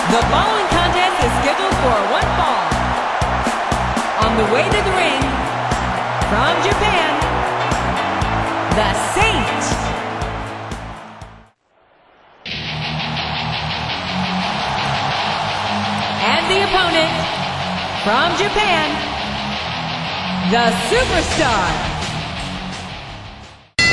The following contest is scheduled for one fall. On the way to the ring, from Japan, the Saint. And the opponent, from Japan, the Superstar.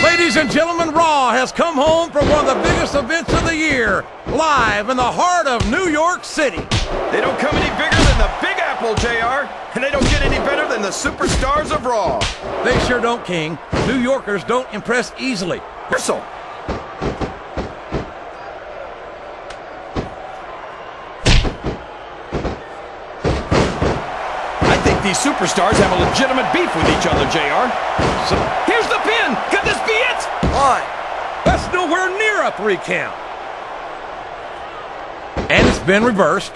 Ladies and gentlemen, Raw has come home from one of the biggest events of the year, live in the heart of New York City. They don't come any bigger than the Big Apple, JR, and they don't get any better than the Superstars of Raw. They sure don't, King. New Yorkers don't impress easily. Whistle. I think these Superstars have a legitimate beef with each other, JR. So, here's the pin. Could this be it? Why? That's nowhere near a 3 count. And it's been reversed.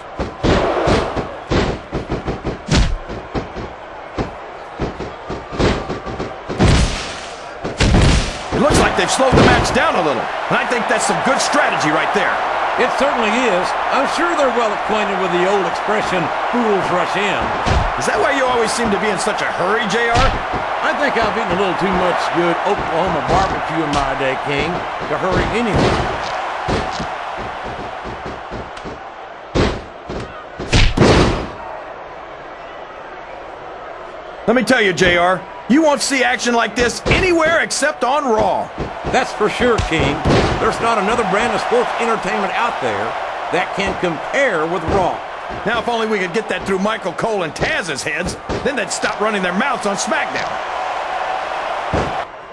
It looks like they've slowed the match down a little, and I think that's some good strategy right there. It certainly is. I'm sure they're well acquainted with the old expression, fools rush in. Is that why you always seem to be in such a hurry, JR? I think I've eaten a little too much good Oklahoma barbecue in my day, King, to hurry anywhere. Let me tell you, JR, you won't see action like this anywhere except on Raw. That's for sure, King. There's not another brand of sports entertainment out there that can compare with Raw. Now, if only we could get that through Michael Cole and Taz's heads, then they'd stop running their mouths on SmackDown.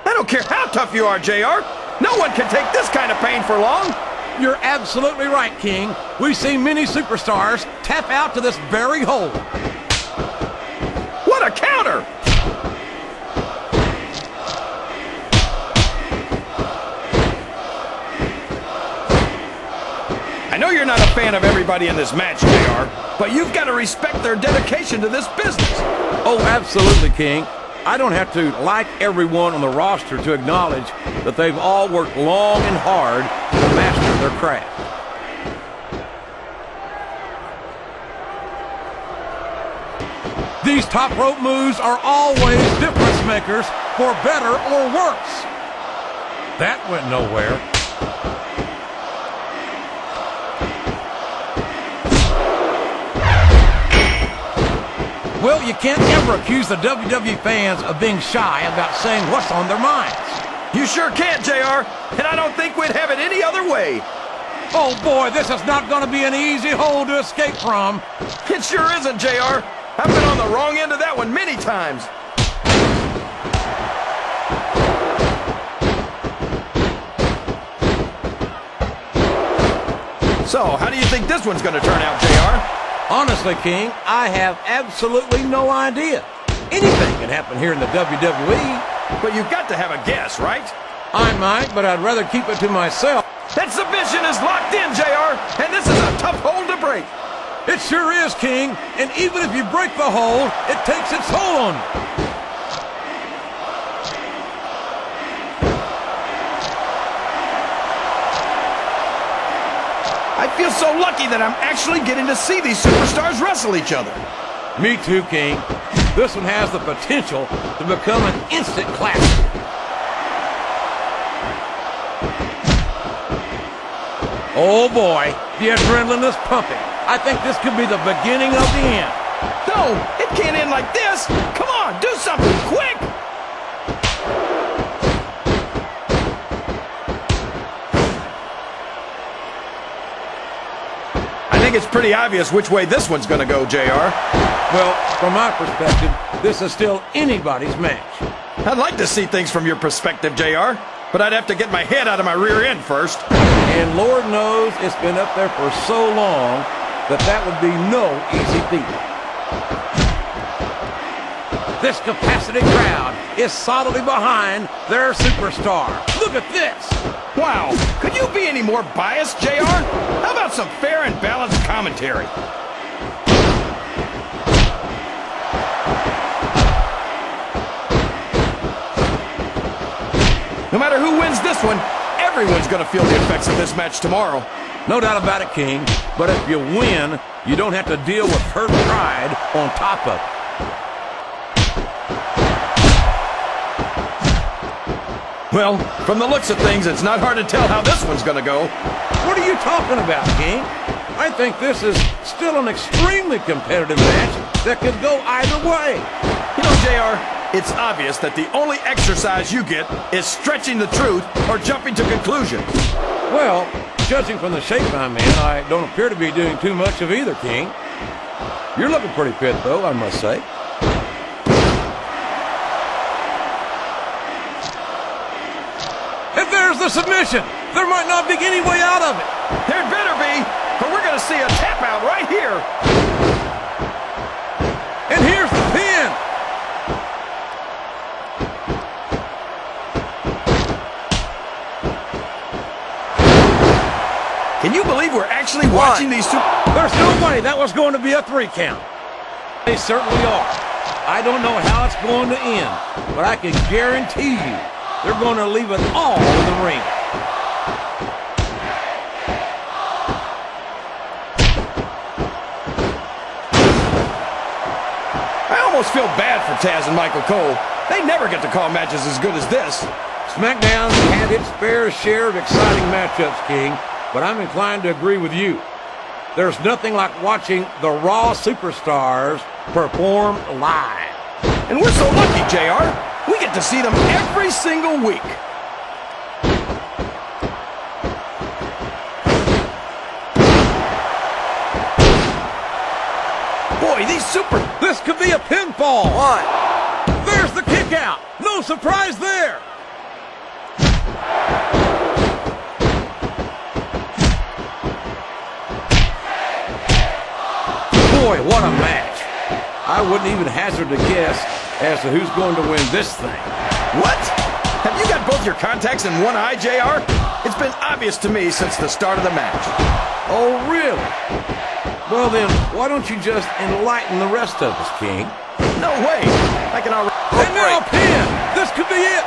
I don't care how tough you are, JR. No one can take this kind of pain for long. You're absolutely right, King. We've seen many superstars tap out to this very hole. What a counter! I know you're not a fan of everybody in this match, JR, but you've got to respect their dedication to this business. Oh, absolutely, King. I don't have to like everyone on the roster to acknowledge that they've all worked long and hard to master their craft. These top rope moves are always difference makers, for better or worse. That went nowhere. Well, you can't ever accuse the WWE fans of being shy about saying what's on their minds. You sure can't, JR, and I don't think we'd have it any other way. Oh boy, this is not going to be an easy hole to escape from. It sure isn't, JR. I've been on the wrong end of that one many times. So, how do you think this one's going to turn out, JR? Honestly, King, I have absolutely no idea. Anything can happen here in the WWE. But you've got to have a guess, right? I might, but I'd rather keep it to myself. That submission is locked in, JR, and this is a tough hole to break. It sure is, King, and even if you break the hole, it takes its toll on you. I feel so lucky that I'm actually getting to see these superstars wrestle each other. Me too, King. This one has the potential to become an instant classic. Oh boy, the adrenaline is pumping. I think this could be the beginning of the end. No, it can't end like this. Come on, do something quick. I think it's pretty obvious which way this one's going to go, JR. Well, from my perspective, this is still anybody's match. I'd like to see things from your perspective, JR, but I'd have to get my head out of my rear end first. And Lord knows it's been up there for so long that would be no easy feat. This capacity crowd is solidly behind their superstar. Look at this. Wow, could you be any more biased, JR? How about some fair and balanced commentary? No matter who wins this one, everyone's going to feel the effects of this match tomorrow. No doubt about it, King. But if you win, you don't have to deal with her pride on top of it. Well, from the looks of things, it's not hard to tell how this one's going to go. What are you talking about, King? I think this is still an extremely competitive match that could go either way. You know, JR, it's obvious that the only exercise you get is stretching the truth or jumping to conclusions. Well, judging from the shape I'm in, I don't appear to be doing too much of either, King. You're looking pretty fit, though, I must say. If there's the submission, there might not be any way out of it. There better be, but we're going to see a tap out right here. And here's the pin. Can you believe we're actually watching these two? There's no way that was going to be a 3 count. They certainly are. I don't know how it's going to end, but I can guarantee you they're going to leave it all in the ring. I almost feel bad for Taz and Michael Cole. They never get to call matches as good as this. SmackDown's had its fair share of exciting matchups, King, but I'm inclined to agree with you. There's nothing like watching the Raw superstars perform live. And we're so lucky, JR. We get to see them every single week. Boy, these This could be a pinfall. One. There's the kick out. No surprise there. Boy, what a match. I wouldn't even hazard a guess as to who's going to win this thing. What? Have you got both your contacts in one eye, JR? It's been obvious to me since the start of the match. Oh, really? Well then, why don't you just enlighten the rest of us, King? No way. I can already... And now a pin! This could be it!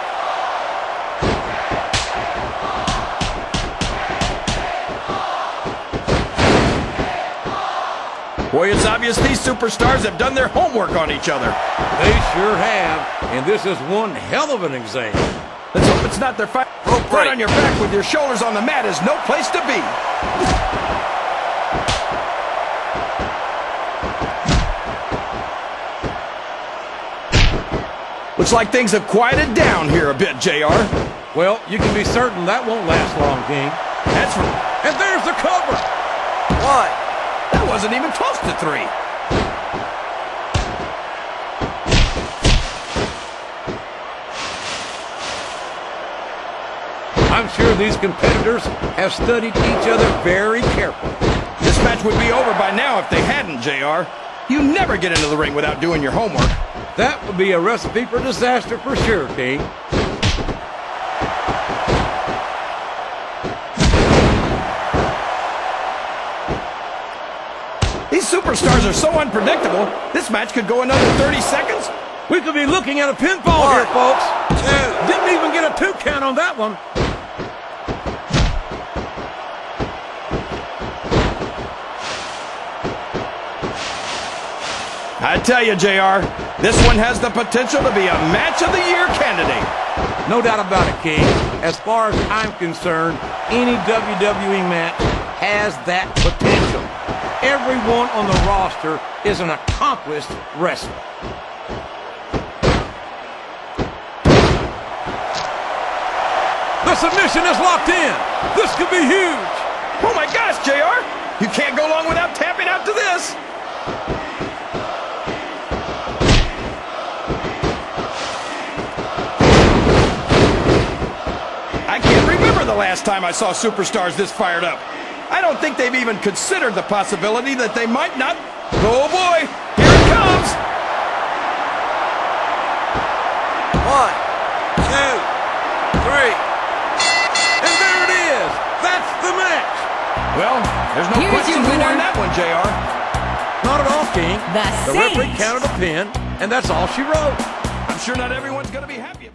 Boy, it's obvious these superstars have done their homework on each other. They sure have, and this is one hell of an example. Let's hope it's not their fight. Flat on your back with your shoulders on the mat is no place to be. Looks like things have quieted down here a bit, JR. Well, you can be certain that won't last long, King. That's right. And there's the cover! One. That wasn't even close to 3. I'm sure these competitors have studied each other very carefully. This match would be over by now if they hadn't, JR. You never get into the ring without doing your homework. That would be a recipe for disaster for sure, King. These superstars are so unpredictable, this match could go another 30 seconds. We could be looking at a pinfall here, folks. 2. Didn't even get a 2 count on that one. I tell you, JR, this one has the potential to be a Match of the Year candidate. No doubt about it, King. As far as I'm concerned, any WWE match has that potential. Everyone on the roster is an accomplished wrestler. The submission is locked in. This could be huge. Oh my gosh, JR! You can't go long without tapping out to this. I can't remember the last time I saw superstars this fired up. I don't think they've even considered the possibility that they might not... Oh boy, here it comes! 1, 2, 3. And there it is. That's the match. Well, there's no Here's question your who winner. won that one, JR. Not at all, King. The referee Saint. counted a pin, and that's all she wrote. I'm sure not everyone's going to be happy.